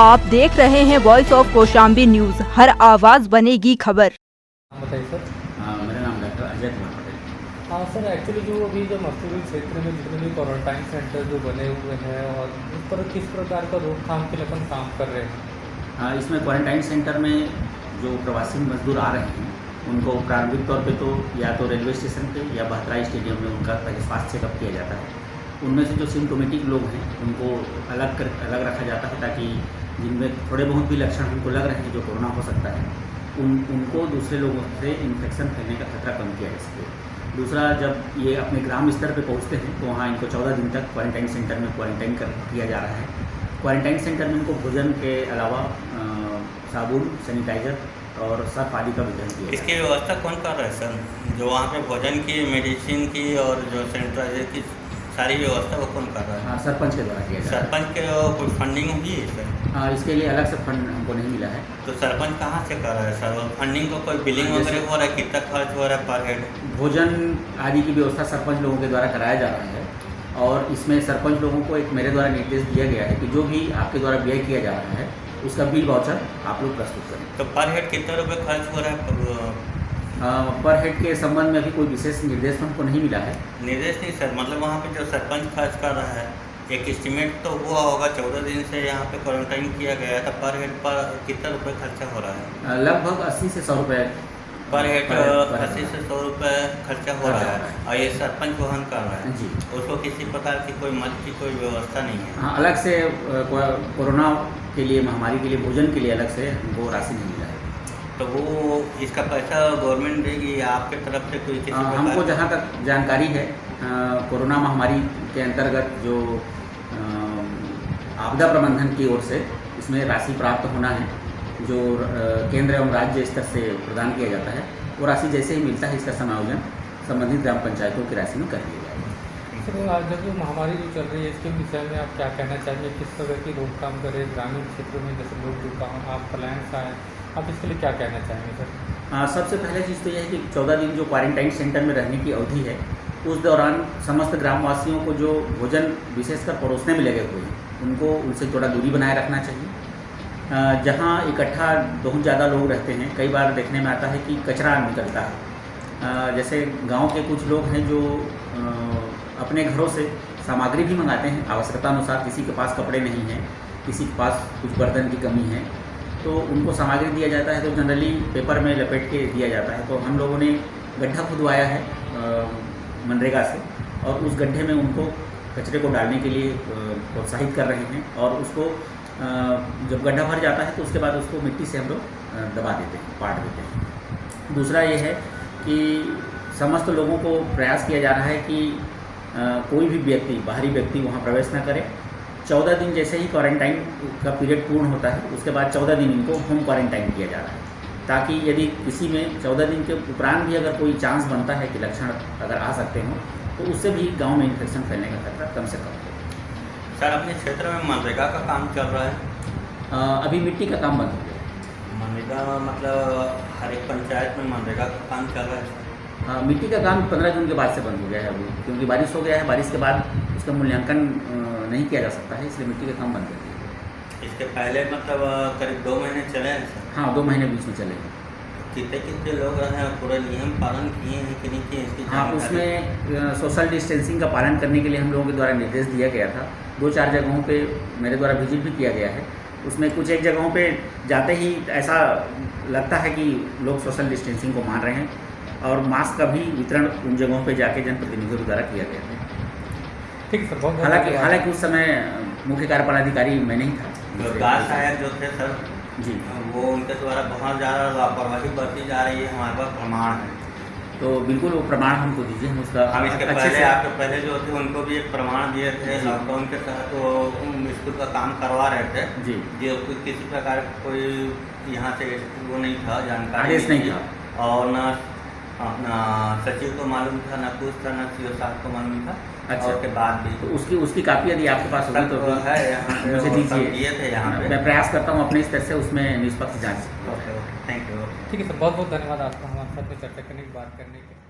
आप देख रहे हैं वॉइस ऑफ कौशाम्बी न्यूज। हर आवाज बनेगी खबर। बताइए सर। मेरा नाम डॉक्टर अजय कुमार पटेल। हाँ सर, एक्चुअली जो अभी जो मस्तूरी क्षेत्र में जितने भी क्वारंटाइन सेंटर जो बने हुए हैं और उस पर किस प्रकार का रोकथाम के लिए अपन काम कर रहे हैं? इसमें क्वारंटाइन सेंटर में जो प्रवासी मजदूर आ रहे हैं उनको प्रारंभिक तौर पे तो या तो रेलवे स्टेशन पे या बहतराई स्टेडियम में उनका पहले स्वास्थ्य चेकअप किया जाता है। उनमें से जो सिम्टोमेटिक लोग हैं उनको अलग रखा जाता है, ताकि जिनमें थोड़े बहुत भी लक्षण हमको लग रहे हैं जो कोरोना हो सकता है उनको दूसरे लोगों से इन्फेक्शन फैलने का खतरा कम किया जा सके। दूसरा, जब ये अपने ग्राम स्तर पे पहुंचते हैं तो वहाँ इनको 14 दिन तक क्वारंटाइन सेंटर में क्वारंटाइन किया जा रहा है। क्वारंटाइन सेंटर में इनको भोजन के अलावा साबुन, सैनिटाइज़र और सर्फ आदि का वितरण किया। इसकी व्यवस्था कौन कर रहा है सर? जो वहाँ पे भोजन की, मेडिसिन की और जो सैनिटाइजर की सारी व्यवस्था वो कौन कर रहा है? हाँ, सरपंच के द्वारा किया जा रहा है। सरपंच के कोई फंडिंग हुई है सर? हाँ, इसके लिए अलग से फंड हमको नहीं मिला है। तो सरपंच कहाँ से कर रहा है सर? फंडिंग को कोई बिलिंग वगैरह हो रहा है? कितना खर्च हो रहा है पर हेड? भोजन आदि की व्यवस्था सरपंच लोगों के द्वारा कराया जा रहा है और इसमें सरपंच लोगों को एक मेरे द्वारा निर्देश दिया गया है कि जो भी आपके द्वारा व्यय किया जा रहा है उसका बिल वाउचर आप लोग प्रस्तुत करें। तो पर हेड कितना रुपये खर्च हो रहा है? पर हेड के संबंध में अभी कोई विशेष निर्देश हमको नहीं मिला है। निर्देश नहीं सर, मतलब वहाँ पे जो सरपंच खर्च कर रहा है एक एस्टिमेट तो हुआ होगा। 14 दिन से यहाँ पे क्वारंटाइन किया गया है, तो पर हेड पर कितना रुपये खर्चा हो रहा है? लगभग 80 से 100 रुपये पर हेड। 80 से 100 रुपये खर्चा हो रहा है और ये सरपंच वहन कर रहा है जी। उसको किसी प्रकार की कोई मद की कोई व्यवस्था नहीं है? हाँ, अलग से कोरोना के लिए, महामारी के लिए भोजन के लिए अलग से हमको राशि नहीं मिला है। तो वो इसका पैसा गवर्नमेंट देगी या आपके तरफ से कोई किसी हमको जहाँ तक जानकारी है कोरोना महामारी के अंतर्गत जो आपदा प्रबंधन की ओर से इसमें राशि प्राप्त होना है, जो केंद्र एवं राज्य स्तर से प्रदान किया जाता है, वो राशि जैसे ही मिलता है इसका समायोजन संबंधित ग्राम पंचायतों की राशि में कर दिया जाएगा। सर, आज जब जो महामारी जो चल रही है इसके विषय में आप क्या कहना चाहेंगे? किस तरह की रोकथाम करें ग्रामीण क्षेत्रों में, जैसे लोग जो आप प्लान्स आए, आप इसके लिए क्या कहना चाहेंगे सर? सबसे पहले चीज़ तो यह है कि 14 दिन जो क्वारंटाइन सेंटर में रहने की अवधि है उस दौरान समस्त ग्रामवासियों को जो भोजन विशेषकर परोसने में लगे हुए हैं उनसे थोड़ा दूरी बनाए रखना चाहिए। जहाँ इकट्ठा बहुत ज़्यादा लोग रहते हैं, कई बार देखने में आता है कि कचरा निकलता है। जैसे गांव के कुछ लोग हैं जो अपने घरों से सामग्री भी मंगाते हैं आवश्यकता अनुसार। किसी के पास कपड़े नहीं हैं, किसी के पास कुछ बर्तन की कमी है, तो उनको सामग्री दिया जाता है तो जनरली पेपर में लपेट के दिया जाता है। तो हम लोगों ने गड्ढा खुदवाया है मनरेगा से और उस गड्ढे में उनको कचरे को डालने के लिए प्रोत्साहित कर रहे हैं और उसको जब गड्ढा भर जाता है तो उसके बाद उसको मिट्टी से हम लोग दबा देते हैं, पाट देते हैं। दूसरा ये है कि समस्त लोगों को प्रयास किया जा रहा है कि कोई भी व्यक्ति, बाहरी व्यक्ति वहाँ प्रवेश न करे। 14 दिन जैसे ही क्वारंटाइन का पीरियड पूर्ण होता है उसके बाद 14 दिन इनको होम क्वारंटाइन किया जा रहा है, ताकि यदि किसी में 14 दिन के उपरांत भी अगर कोई चांस बनता है कि लक्षण अगर आ सकते हों तो उससे भी गांव में इन्फेक्शन फैलने का खतरा कम से कम हो। सर, अपने क्षेत्र में मनरेगा का काम चल रहा है? अभी मिट्टी का काम बंद हो गया है। मनरेगा मतलब हर एक पंचायत में मनरेगा का काम चल रहा है? मिट्टी का काम 15 जून के बाद से बंद हो गया है अभी, क्योंकि बारिश हो गया है। बारिश के बाद उसका मूल्यांकन नहीं किया जा सकता है, इसलिए मिट्टी का काम बंद कर दिया। इसके पहले मतलब करीब 2 महीने चले हैं सर? हाँ, 2 महीने बीच में चले हैं। कितने लोग हैं पूरा नियम पालन किए हैं कि नहीं किए इसकी? हाँ, उसमें सोशल डिस्टेंसिंग का पालन करने के लिए हम लोगों के द्वारा निर्देश दिया गया था। 2-4 जगहों पे मेरे द्वारा विजिट भी किया गया है। उसमें कुछ एक जगहों पे जाते ही ऐसा लगता है कि लोग सोशल डिस्टेंसिंग को मान रहे हैं और मास्क का भी वितरण उन जगहों पे जाके जनप्रतिनिधियों द्वारा किया गया था। ठीक है सर, बहुत हालांकि उस समय मुख्य कार्यपालन अधिकारी मैं नहीं था। जो गार्ड साहब जो थे सर जी, वो उनके द्वारा बहुत ज़्यादा लापरवाही बरती जा रही है, हमारे पास प्रमाण है। तो बिल्कुल वो प्रमाण हमको दीजिए, हम उसका हम इसके अच्छे पहले से आपके पहले जो थे उनको भी एक प्रमाण दिए थे। लॉकडाउन के तहत वो स्कूल का काम करवा रहे थे जी, जो किसी प्रकार का कोई यहाँ से वो नहीं था, जानकारी आदेश नहीं था और न अपना सचिव को मालूम था, न कुछ था, न सीओ साहब को मालूम था। अच्छा, और के बाद भी तो उसकी कापी यदि आपके पास होगी तो है यहाँ पे, मुझे दीजिए। दिए थे यहाँ पे। मैं प्रयास करता हूँ अपने स्तर से उसमें निष्पक्ष जांच। Okay, thank you. ठीक है सर, बहुत बहुत धन्यवाद आपका हमारे साथ में चर्चा करने की, बात करने के लिए।